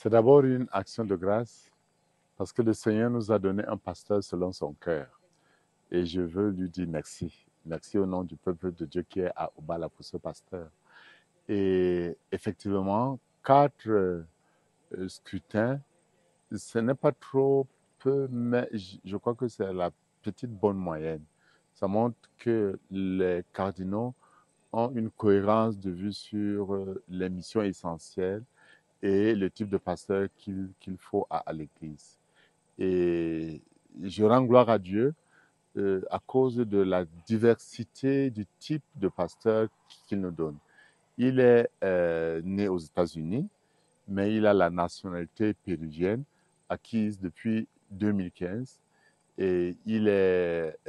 C'est d'abord une action de grâce parce que le Seigneur nous a donné un pasteur selon son cœur. Et je veux lui dire merci. Merci au nom du peuple de Dieu qui est à Obala pour ce pasteur. Et effectivement, 4 scrutins, ce n'est pas trop peu, mais je crois que c'est la petite bonne moyenne. Ça montre que les cardinaux ont une cohérence de vue sur les missions essentielles et le type de pasteur qu'il faut à l'Église. Et je rends gloire à Dieu à cause de la diversité du type de pasteur qu'il nous donne. Il est né aux États-Unis, mais il a la nationalité péruvienne acquise depuis 2015 et il est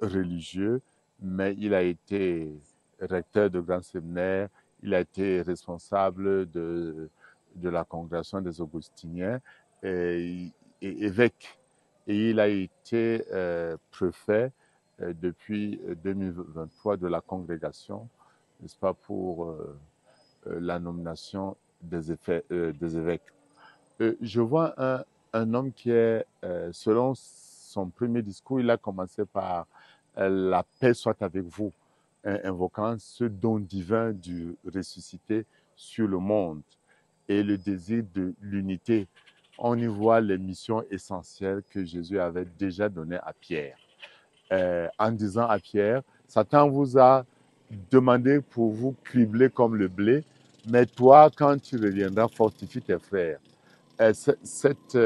religieux, mais il a été recteur de grands séminaires, il a été responsable de la congrégation des Augustiniens et évêque. Et il a été préfet depuis 2023 de la congrégation, n'est-ce pas, pour la nomination des évêques. Je vois un homme qui est, selon son premier discours, il a commencé par la paix soit avec vous, invoquant ce don divin du ressuscité sur le monde et le désir de l'unité. On y voit les missions essentielles que Jésus avait déjà données à Pierre. En disant à Pierre, Satan vous a demandé pour vous cribler comme le blé, mais toi, quand tu reviendras, fortifie tes frères. Cette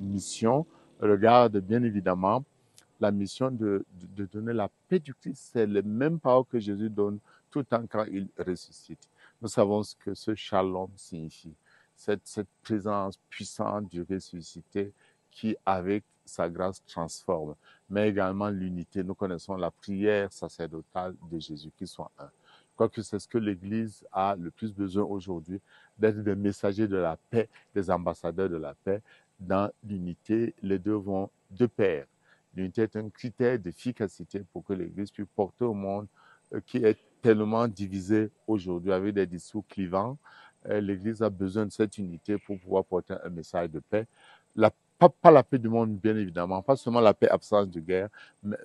mission regarde bien évidemment la mission de donner la paix du Christ. C'est les mêmes paroles que Jésus donne tout le temps quand il ressuscite. Nous savons ce que ce shalom signifie. Cette présence puissante du ressuscité qui, avec sa grâce, transforme. Mais également l'unité. Nous connaissons la prière sacerdotale de Jésus, qui soit un. Je crois que c'est ce que l'Église a le plus besoin aujourd'hui, d'être des messagers de la paix, des ambassadeurs de la paix. Dans l'unité, les deux vont de pair. L'unité est un critère d'efficacité pour que l'Église puisse porter au monde qui est tellement divisé aujourd'hui avec des discours clivants. L'Église a besoin de cette unité pour pouvoir porter un message de paix. Pas la paix du monde, bien évidemment, pas seulement la paix absence de guerre,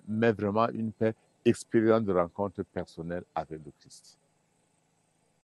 mais vraiment une paix expérience de rencontre personnelle avec le Christ.